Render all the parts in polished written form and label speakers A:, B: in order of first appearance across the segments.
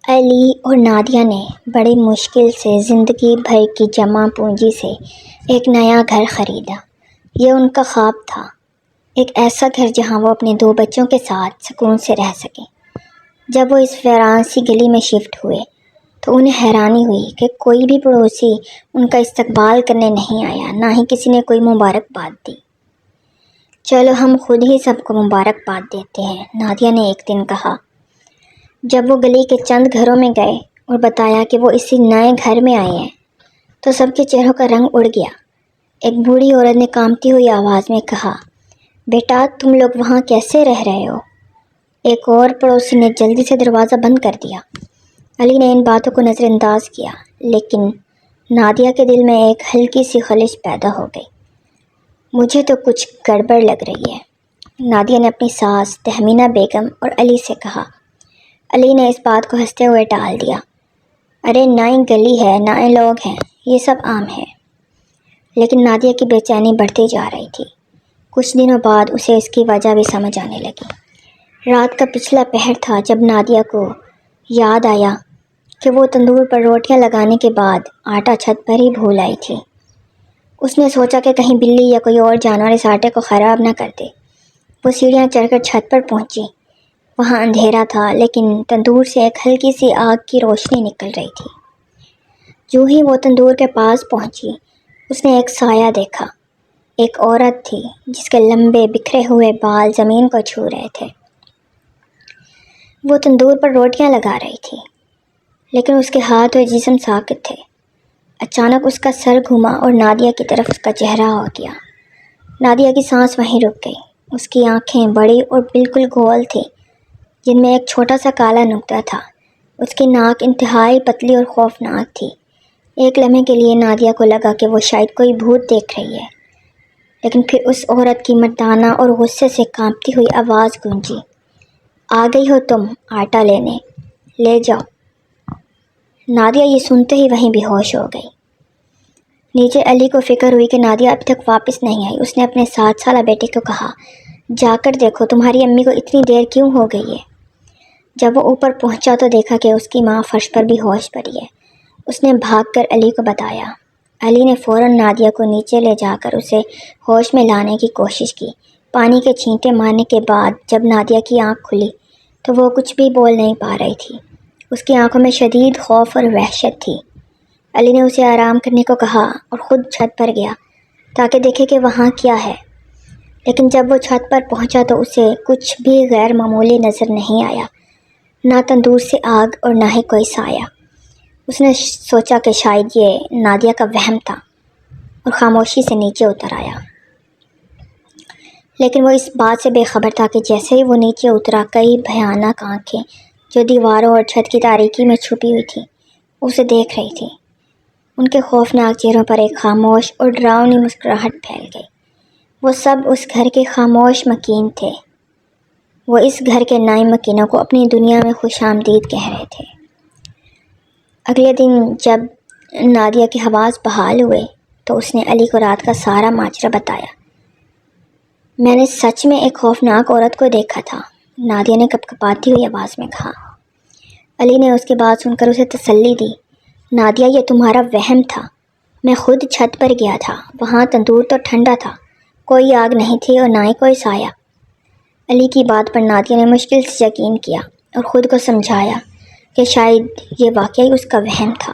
A: علی اور نادیہ نے بڑی مشکل سے زندگی بھر کی جمع پونجی سے ایک نیا گھر خریدا۔ یہ ان کا خواب تھا، ایک ایسا گھر جہاں وہ اپنے 2 بچوں کے ساتھ سکون سے رہ سکیں۔ جب وہ اس ویران سی گلی میں شفٹ ہوئے تو انہیں حیرانی ہوئی کہ کوئی بھی پڑوسی ان کا استقبال کرنے نہیں آیا، نہ ہی کسی نے کوئی مبارکباد دی۔ چلو ہم خود ہی سب کو مبارکباد دیتے ہیں، نادیہ نے ایک دن کہا جب وہ گلی کے چند گھروں میں گئے اور بتایا کہ وہ اسی نئے گھر میں آئے ہیں تو سب کے چہروں کا رنگ اڑ گیا۔ ایک بوڑھی عورت نے کانپتی ہوئی آواز میں کہا، بیٹا تم لوگ وہاں کیسے رہ رہے ہو؟ ایک اور پڑوسی نے جلدی سے دروازہ بند کر دیا۔ علی نے ان باتوں کو نظر انداز کیا، لیکن نادیہ کے دل میں ایک ہلکی سی خلش پیدا ہو گئی۔ مجھے تو کچھ گڑبڑ لگ رہی ہے، نادیہ نے اپنی ساس تہمینہ بیگم اور علی سے کہا۔ علی نے اس بات کو ہنستے ہوئے ٹال دیا، ارے نئی گلی ہے، نئے لوگ ہیں، یہ سب عام ہے۔ لیکن نادیہ کی بے چینی بڑھتی جا رہی تھی۔ کچھ دنوں بعد اسے اس کی وجہ بھی سمجھ آنے لگی۔ رات کا پچھلا پہر تھا جب نادیہ کو یاد آیا کہ وہ تندور پر روٹیاں لگانے کے بعد آٹا چھت پر ہی بھول آئی تھی۔ اس نے سوچا کہ کہیں بلی یا کوئی اور جانور اس آٹے کو خراب نہ کر دے۔ وہ سیڑھیاں چڑھ کر چھت پر پہنچی۔ وہاں اندھیرا تھا، لیکن تندور سے ایک ہلکی سی آگ کی روشنی نکل رہی تھی۔ جو ہی وہ تندور کے پاس پہنچی، اس نے ایک سایہ دیکھا۔ ایک عورت تھی جس کے لمبے بکھرے ہوئے بال زمین کو چھو رہے تھے۔ وہ تندور پر روٹیاں لگا رہی تھی، لیکن اس کے ہاتھ اور جسم ساکت تھے۔ اچانک اس کا سر گھوما اور نادیہ کی طرف اس کا چہرہ ہو گیا۔ نادیہ کی سانس وہیں رک گئی۔ اس کی آنکھیں بڑی اور بالکل گول تھیں، جن میں ایک چھوٹا سا کالا نقطہ تھا۔ اس کی ناک انتہائی پتلی اور خوفناک تھی۔ ایک لمحے کے لیے نادیہ کو لگا کہ وہ شاید کوئی بھوت دیکھ رہی ہے، لیکن پھر اس عورت کی مردانہ اور غصے سے کانپتی ہوئی آواز گونجی، آ گئی ہو تم آٹا لینے، لے جاؤ۔ نادیہ یہ سنتے ہی وہیں بے ہوش ہو گئی۔ نیچے علی کو فکر ہوئی کہ نادیہ ابھی تک واپس نہیں آئی۔ اس نے اپنے 7 سالہ بیٹے کو کہا، جا کر دیکھو تمہاری امی کو اتنی دیر کیوں ہو گئی ہے۔ جب وہ اوپر پہنچا تو دیکھا کہ اس کی ماں فرش پر بھی ہوش پڑی ہے۔ اس نے بھاگ کر علی کو بتایا۔ علی نے فوراً نادیہ کو نیچے لے جا کر اسے ہوش میں لانے کی کوشش کی۔ پانی کے چھینٹے مارنے کے بعد جب نادیہ کی آنکھ کھلی تو وہ کچھ بھی بول نہیں پا رہی تھی۔ اس کی آنکھوں میں شدید خوف اور وحشت تھی۔ علی نے اسے آرام کرنے کو کہا اور خود چھت پر گیا تاکہ دیکھے کہ وہاں کیا ہے، لیکن جب وہ چھت پر پہنچا تو اسے کچھ بھی غیر معمولی نظر نہیں آیا، نہ تندور سے آگ اور نہ ہی کوئی سایہ۔ اس نے سوچا کہ شاید یہ نادیہ کا وہم تھا اور خاموشی سے نیچے اتر آیا۔ لیکن وہ اس بات سے بے خبر تھا کہ جیسے ہی وہ نیچے اترا، کئی بھیانک آنکھیں جو دیواروں اور چھت کی تاریکی میں چھپی ہوئی تھیں اسے دیکھ رہی تھیں۔ ان کے خوفناک چہروں پر ایک خاموش اور ڈراؤنی مسکراہٹ پھیل گئی۔ وہ سب اس گھر کے خاموش مکین تھے۔ وہ اس گھر کے نئے مکینوں کو اپنی دنیا میں خوش آمدید کہہ رہے تھے۔ اگلے دن جب نادیہ کے حواس بحال ہوئے تو اس نے علی کو رات کا سارا ماجرا بتایا۔ میں نے سچ میں ایک خوفناک عورت کو دیکھا تھا، نادیہ نے کپکپاتی ہوئی آواز میں کہا۔ علی نے اس کی بات سن کر اسے تسلی دی، نادیہ یہ تمہارا وہم تھا، میں خود چھت پر گیا تھا، وہاں تندور تو ٹھنڈا تھا، کوئی آگ نہیں تھی اور نہ ہی کوئی سایہ۔ علی کی بات پر نادیہ نے مشکل سے یقین کیا اور خود کو سمجھایا کہ شاید یہ واقعی اس کا وہم تھا،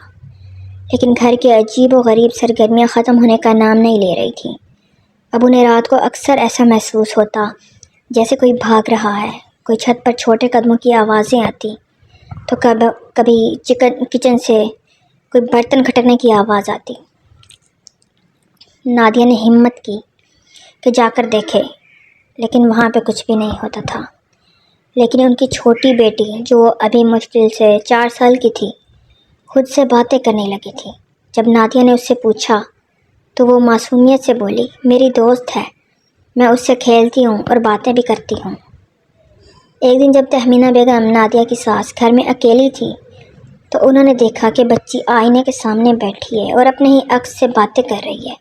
A: لیکن گھر کے عجیب و غریب سرگرمیاں ختم ہونے کا نام نہیں لے رہی تھیں۔ اب انہیں رات کو اکثر ایسا محسوس ہوتا جیسے کوئی بھاگ رہا ہے، کوئی چھت پر چھوٹے قدموں کی آوازیں آتی تو کبھی کچن سے کوئی برتن کھٹکنے کی آواز آتی۔ نادیہ نے ہمت کی کہ جا کر دیکھے، لیکن وہاں پہ کچھ بھی نہیں ہوتا تھا۔ لیکن ان کی چھوٹی بیٹی جو ابھی مشکل سے 4 سال کی تھی، خود سے باتیں کرنے لگی تھی۔ جب نادیہ نے اس سے پوچھا تو وہ معصومیت سے بولی، میری دوست ہے، میں اس سے کھیلتی ہوں اور باتیں بھی کرتی ہوں۔ ایک دن جب تہمینہ بیگم نادیہ کی ساس گھر میں اکیلی تھی تو انہوں نے دیکھا کہ بچی آئینے کے سامنے بیٹھی ہے اور اپنے ہی عکس سے باتیں کر رہی ہے۔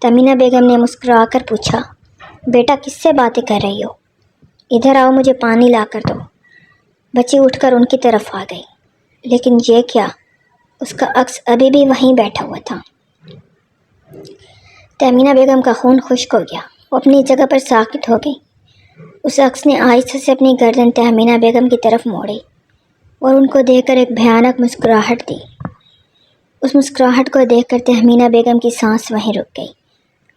A: تہمینہ بیگم نے مسکرا کر پوچھا، بیٹا کس سے باتیں کر رہی ہو؟ ادھر آؤ، مجھے پانی لا کر دو۔ بچی اٹھ کر ان کی طرف آ گئی، لیکن یہ کیا، اس کا عکس ابھی بھی وہیں بیٹھا ہوا تھا۔ تہمینہ بیگم کا خون خشک ہو گیا، وہ اپنی جگہ پر ساکت ہو گئی۔ اس عکس نے آہستہ سے اپنی گردن تہمینہ بیگم کی طرف موڑی اور ان کو دیکھ کر ایک بھیانک مسکراہٹ دی۔ اس مسکراہٹ کو دیکھ کر تہمینہ بیگم کی سانس وہیں رک گئی۔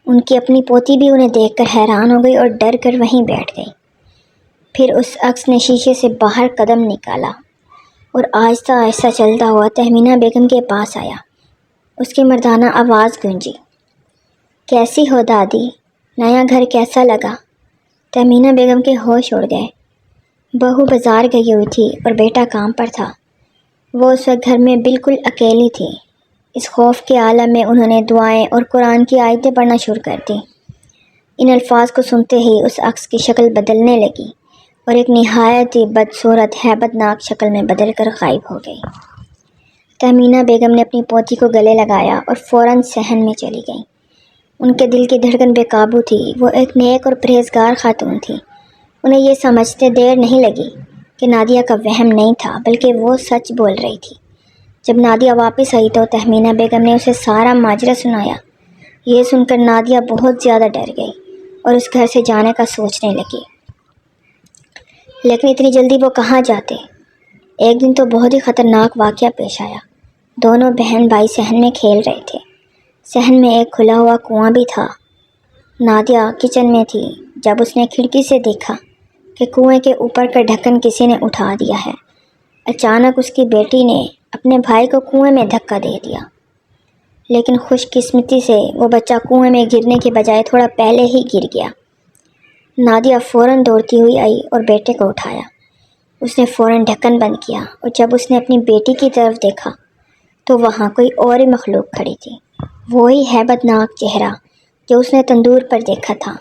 A: ان کی اپنی پوتی بھی انہیں دیکھ کر حیران ہو گئی اور ڈر کر وہیں بیٹھ گئی۔ پھر اس عکس نے شیشے سے باہر قدم نکالا اور آہستہ آہستہ چلتا ہوا تہمینہ بیگم کے پاس آیا۔ اس کی مردانہ آواز گونجی، کیسی ہو دادی؟ نیا گھر کیسا لگا؟ تہمینہ بیگم کے ہوش اڑ گئے۔ بہو بازار گئی ہوئی تھی اور بیٹا کام پر تھا۔ وہ اس وقت گھر میں بالکل اکیلی تھی۔ اس خوف کے عالم میں انہوں نے دعائیں اور قرآن کی آیتیں پڑھنا شروع کر دیں۔ ان الفاظ کو سنتے ہی اس عکس کی شکل بدلنے لگی اور ایک نہایت ہی بدصورت ہیبت ناک شکل میں بدل کر غائب ہو گئی۔ تہمینہ بیگم نے اپنی پوتی کو گلے لگایا اور فوراً صحن میں چلی گئیں۔ ان کے دل کی دھڑکن بے قابو تھی۔ وہ ایک نیک اور پرہیزگار خاتون تھی۔ انہیں یہ سمجھتے دیر نہیں لگی کہ نادیہ کا وہم نہیں تھا بلکہ وہ سچ بول رہی تھی۔ جب نادیہ واپس آئی تو تہمینہ بیگم نے اسے سارا ماجرا سنایا۔ یہ سن کر نادیہ بہت زیادہ ڈر گئی اور اس گھر سے جانے کا سوچنے لگی۔ لیکن اتنی جلدی وہ کہاں جاتے؟ ایک دن تو بہت ہی خطرناک واقعہ پیش آیا۔ دونوں بہن بھائی صحن میں کھیل رہے تھے۔ صحن میں ایک کھلا ہوا کنواں بھی تھا۔ نادیہ کچن میں تھی جب اس نے کھڑکی سے دیکھا کہ کنویں کے اوپر کا ڈھکن کسی نے اٹھا دیا ہے۔ اچانک اس کی بیٹی نے اپنے بھائی کو کنویں میں دھکا دے دیا، لیکن خوش قسمتی سے وہ بچہ کنویں میں گرنے کے بجائے تھوڑا پہلے ہی گر گیا۔ نادیہ فوراً دوڑتی ہوئی آئی اور بیٹے کو اٹھایا۔ اس نے فوراً ڈھکن بند کیا اور جب اس نے اپنی بیٹی کی طرف دیکھا تو وہاں کوئی اور ہی مخلوق کھڑی تھی، وہی ہیبت ناک چہرہ جو اس نے تندور پر دیکھا تھا۔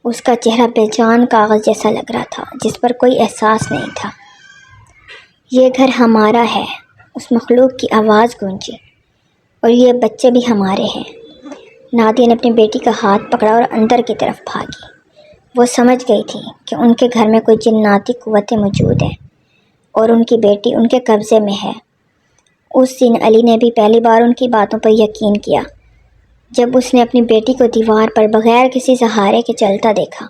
A: اس کا چہرہ بے جان کاغذ جیسا لگ رہا تھا جس پر کوئی احساس نہیں تھا۔ یہ گھر ہمارا ہے، اس مخلوق کی آواز گونجی، اور یہ بچے بھی ہمارے ہیں۔ نادیہ نے اپنی بیٹی کا ہاتھ پکڑا اور اندر کی طرف بھاگی۔ وہ سمجھ گئی تھی کہ ان کے گھر میں کوئی جناتی قوتیں موجود ہیں اور ان کی بیٹی ان کے قبضے میں ہے۔ اس دن علی نے بھی پہلی بار ان کی باتوں پر یقین کیا جب اس نے اپنی بیٹی کو دیوار پر بغیر کسی سہارے کے چلتا دیکھا۔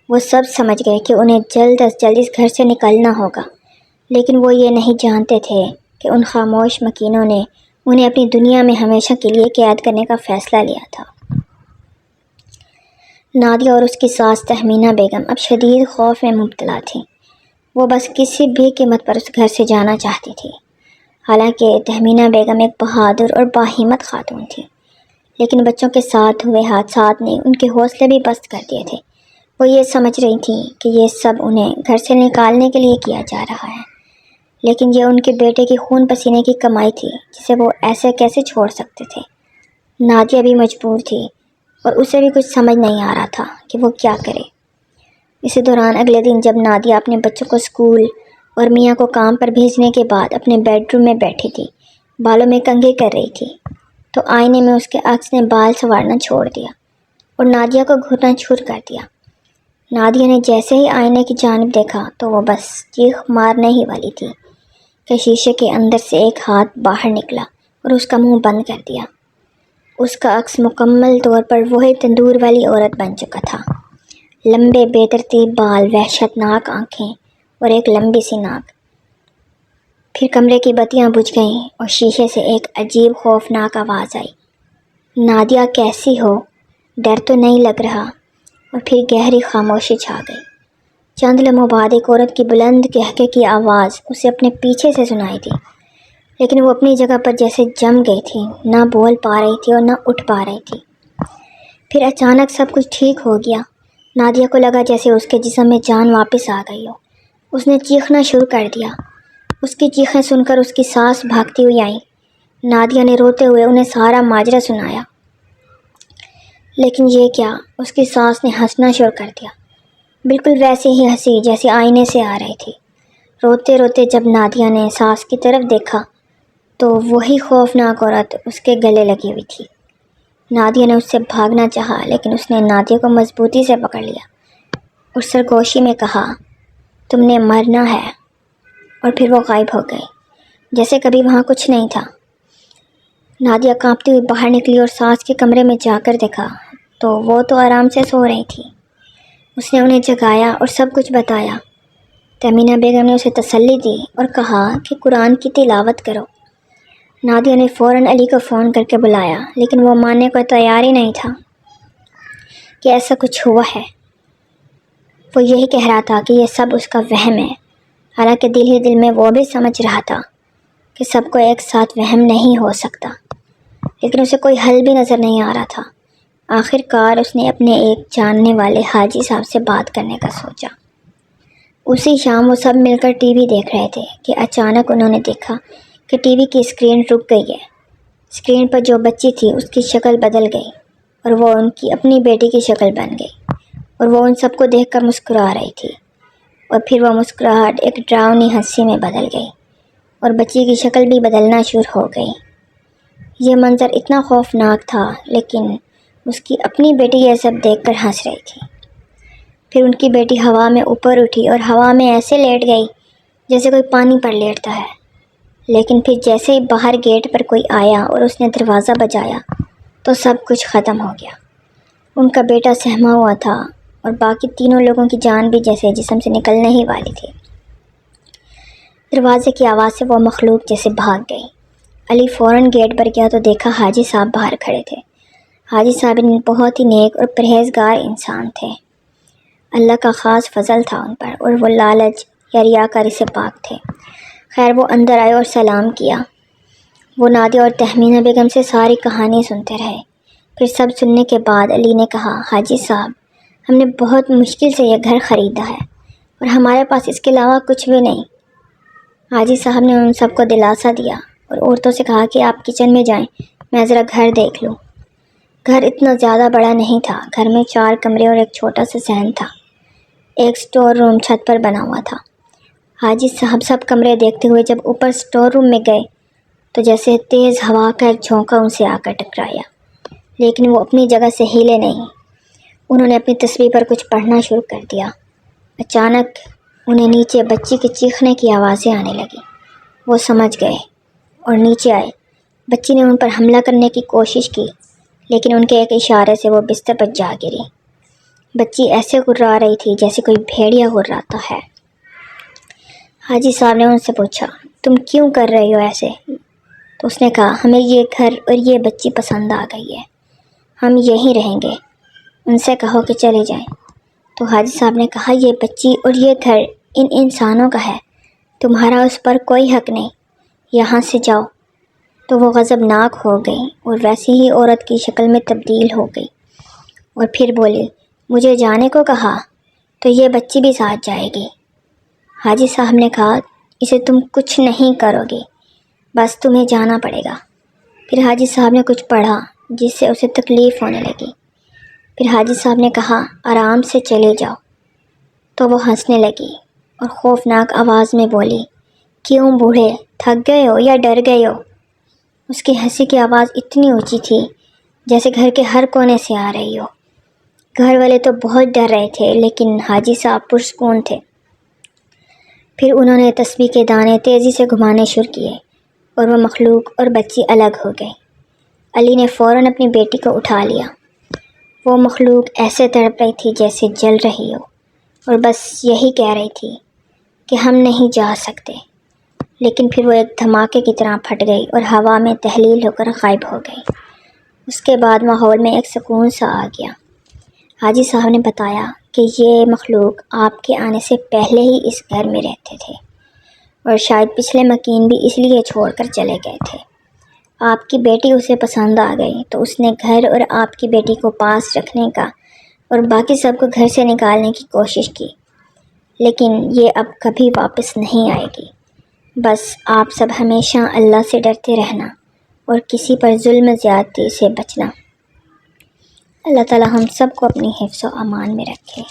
A: وہ سب سمجھ گئے کہ انہیں جلد از جلد اس گھر سے نکلنا ہوگا، لیکن وہ یہ نہیں جانتے تھے کہ ان خاموش مکینوں نے انہیں اپنی دنیا میں ہمیشہ کے لیے قید کرنے کا فیصلہ لیا تھا۔ نادیہ اور اس کی ساس تہمینہ بیگم اب شدید خوف میں مبتلا تھیں۔ وہ بس کسی بھی قیمت پر اس گھر سے جانا چاہتی تھی۔ حالانکہ تہمینہ بیگم ایک بہادر اور باہمت خاتون تھی، لیکن بچوں کے ساتھ ہوئے حادثات نے ان کے حوصلے بھی پست کر دیے تھے۔ وہ یہ سمجھ رہی تھیں کہ یہ سب انہیں گھر سے نکالنے کے لیے کیا جا رہا ہے، لیکن یہ ان کے بیٹے کی خون پسینے کی کمائی تھی جسے وہ ایسے کیسے چھوڑ سکتے تھے۔ نادیہ بھی مجبور تھی اور اسے بھی کچھ سمجھ نہیں آ رہا تھا کہ وہ کیا کرے۔ اسی دوران اگلے دن جب نادیہ اپنے بچوں کو اسکول اور میاں کو کام پر بھیجنے کے بعد اپنے بیڈ روم میں بیٹھی تھی، بالوں میں کنگھی کر رہی تھی، تو آئینے میں اس کے عکس نے بال سنوارنا چھوڑ دیا اور نادیہ کو گھورنا شروع کر دیا۔ نادیہ نے جیسے ہی آئینے کی جانب دیکھا تو وہ بس چیخ مارنے ہی والی تھی کہ شیشے کے اندر سے ایک ہاتھ باہر نکلا اور اس کا منہ بند کر دیا۔ اس کا عکس مکمل طور پر وہی تندور والی عورت بن چکا تھا۔ لمبے بے ترتیب بال، وحشت ناک آنکھیں اور ایک لمبی سی ناک۔ پھر کمرے کی بتیاں بجھ گئیں اور شیشے سے ایک عجیب خوفناک آواز آئی، نادیہ کیسی ہو؟ ڈر تو نہیں لگ رہا؟ اور پھر گہری خاموشی چھا گئی۔ چند لمحوں بعد ایک عورت کی بلند قہقہے کی آواز اسے اپنے پیچھے سے سنائی دی، لیکن وہ اپنی جگہ پر جیسے جم گئی تھی، نہ بول پا رہی تھی اور نہ اٹھ پا رہی تھی۔ پھر اچانک سب کچھ ٹھیک ہو گیا۔ نادیہ کو لگا جیسے اس کے جسم میں جان واپس آ گئی ہو۔ اس نے چیخنا شروع کر دیا۔ اس کی چیخیں سن کر اس کی ساس بھاگتی ہوئی آئی۔ نادیہ نے روتے ہوئے انہیں سارا ماجرا سنایا، لیکن یہ کیا، اس کی ساس نے ہنسنا شروع کر دیا، بالکل ویسے ہی ہنسی جیسے آئینے سے آ رہی تھی۔ روتے روتے جب نادیہ نے ساس کی طرف دیکھا تو وہی خوفناک عورت اس کے گلے لگی ہوئی تھی۔ نادیہ نے اس سے بھاگنا چاہا، لیکن اس نے نادیہ کو مضبوطی سے پکڑ لیا اور سرگوشی میں کہا، تم نے مرنا ہے، اور پھر وہ غائب ہو گئی۔ جیسے کبھی وہاں کچھ نہیں تھا۔ نادیہ کانپتی ہوئی باہر نکلی اور ساس کے کمرے میں جا کر دیکھا تو وہ تو آرام سے سو رہی تھی۔ اس نے انہیں جگایا اور سب کچھ بتایا۔ تمینہ بیگم نے اسے تسلی دی اور کہا کہ قرآن کی تلاوت کرو۔ نادیہ نے فوراً علی کو فون کر کے بلایا، لیکن وہ ماننے کو تیار ہی نہیں تھا کہ ایسا کچھ ہوا ہے۔ وہ یہی کہہ رہا تھا کہ یہ سب اس کا وہم ہے، حالانکہ دل ہی دل میں وہ بھی سمجھ رہا تھا کہ سب کو ایک ساتھ وہم نہیں ہو سکتا، لیکن اسے کوئی حل بھی نظر نہیں آ رہا تھا۔ آخر کار اس نے اپنے ایک جاننے والے حاجی صاحب سے بات کرنے کا سوچا۔ اسی شام وہ سب مل کر ٹی وی دیکھ رہے تھے کہ اچانک انہوں نے دیکھا کہ ٹی وی کی اسکرین رک گئی ہے۔ اسکرین پر جو بچی تھی اس کی شکل بدل گئی اور وہ ان کی اپنی بیٹی کی شکل بن گئی، اور وہ ان سب کو دیکھ کر مسکرا رہی تھی، اور پھر وہ مسکراہٹ ایک ڈراؤنی ہنسی میں بدل گئی اور بچی کی شکل بھی بدلنا شروع ہو گئی۔ یہ منظر اتنا خوفناک تھا، لیکن اس کی اپنی بیٹی یہ سب دیکھ کر ہنس رہی تھی۔ پھر ان کی بیٹی ہوا میں اوپر اٹھی اور ہوا میں ایسے لیٹ گئی جیسے کوئی پانی پر لیٹتا ہے، لیکن پھر جیسے ہی باہر گیٹ پر کوئی آیا اور اس نے دروازہ بجایا تو سب کچھ ختم ہو گیا۔ ان کا بیٹا سہما ہوا تھا اور باقی تینوں لوگوں کی جان بھی جیسے جسم سے نکلنے ہی والی تھی۔ دروازے کی آواز سے وہ مخلوق جیسے بھاگ گئی۔ علی فوراً گیٹ پر گیا تو دیکھا حاجی صاحب باہر کھڑے تھے۔ حاجی صاحب بہت ہی نیک اور پرہیزگار انسان تھے۔ اللہ کا خاص فضل تھا ان پر، اور وہ لالچ یا ریاکاری سے پاک تھے۔ خیر وہ اندر آئے اور سلام کیا۔ وہ نادیہ اور تہمینہ بیگم سے ساری کہانی سنتے رہے۔ پھر سب سننے کے بعد علی نے کہا، حاجی صاحب، ہم نے بہت مشکل سے یہ گھر خریدا ہے اور ہمارے پاس اس کے علاوہ کچھ بھی نہیں۔ حاجی صاحب نے ان سب کو دلاسا دیا اور عورتوں سے کہا کہ آپ کچن میں جائیں، میں ذرا گھر دیکھ لوں۔ گھر اتنا زیادہ بڑا نہیں تھا۔ گھر میں 4 کمرے اور ایک چھوٹا سا صحن تھا۔ ایک سٹور روم چھت پر بنا ہوا تھا۔ حاجی صاحب سب کمرے دیکھتے ہوئے جب اوپر سٹور روم میں گئے تو جیسے تیز ہوا کا ایک جھونکا ان سے آ کر ٹکرایا، لیکن وہ اپنی جگہ سے ہلے نہیں۔ انہوں نے اپنی تسبیح پر کچھ پڑھنا شروع کر دیا۔ اچانک انہیں نیچے بچی کے چیخنے کی آوازیں آنے لگی۔ وہ سمجھ گئے اور نیچے آئے۔ بچی نے ان پر حملہ کرنے کی کوشش کی، لیکن ان کے ایک اشارے سے وہ بستر پر جا گری۔ بچی ایسے گھرا رہی تھی جیسے کوئی بھیڑیا گھراتا ہے۔ حاجی صاحب نے ان سے پوچھا، تم کیوں کر رہی ہو ایسے؟ تو اس نے کہا، ہمیں یہ گھر اور یہ بچی پسند آ گئی ہے، ہم یہیں رہیں گے، ان سے کہو کہ چلے جائیں۔ تو حاجی صاحب نے کہا، یہ بچی اور یہ گھر ان انسانوں کا ہے، تمہارا اس پر کوئی حق نہیں، یہاں سے جاؤ۔ تو وہ غضبناک ہو گئی اور ویسی ہی عورت کی شکل میں تبدیل ہو گئی، اور پھر بولی، مجھے جانے کو کہا تو یہ بچی بھی ساتھ جائے گی۔ حاجی صاحب نے کہا، اسے تم کچھ نہیں کرو گی، بس تمہیں جانا پڑے گا۔ پھر حاجی صاحب نے کچھ پڑھا جس سے اسے تکلیف ہونے لگی۔ پھر حاجی صاحب نے کہا، آرام سے چلے جاؤ۔ تو وہ ہنسنے لگی اور خوفناک آواز میں بولی، کیوں بوڑھے، تھک گئے ہو یا ڈر گئے ہو؟ اس کی ہنسی کی آواز اتنی اونچی تھی جیسے گھر کے ہر کونے سے آ رہی ہو۔ گھر والے تو بہت ڈر رہے تھے، لیکن حاجی صاحب پرسکون تھے۔ پھر انہوں نے تسبیح کے دانے تیزی سے گھمانے شروع کیے اور وہ مخلوق اور بچی الگ ہو گئی۔ علی نے فوراً اپنی بیٹی کو اٹھا لیا۔ وہ مخلوق ایسے تڑپ رہی تھی جیسے جل رہی ہو، اور بس یہی کہہ رہی تھی کہ ہم نہیں جا سکتے، لیکن پھر وہ ایک دھماکے کی طرح پھٹ گئی اور ہوا میں تحلیل ہو کر غائب ہو گئی۔ اس کے بعد ماحول میں ایک سکون سا آ گیا۔ حاجی صاحب نے بتایا کہ یہ مخلوق آپ کے آنے سے پہلے ہی اس گھر میں رہتے تھے، اور شاید پچھلے مکین بھی اس لیے چھوڑ کر چلے گئے تھے۔ آپ کی بیٹی اسے پسند آ گئی تو اس نے گھر اور آپ کی بیٹی کو پاس رکھنے کا اور باقی سب کو گھر سے نکالنے کی کوشش کی، لیکن یہ اب کبھی واپس نہیں آئے گی۔ بس آپ سب ہمیشہ اللہ سے ڈرتے رہنا اور کسی پر ظلم زیادتی سے بچنا۔ اللہ تعالی ہم سب کو اپنی حفظ و امان میں رکھے۔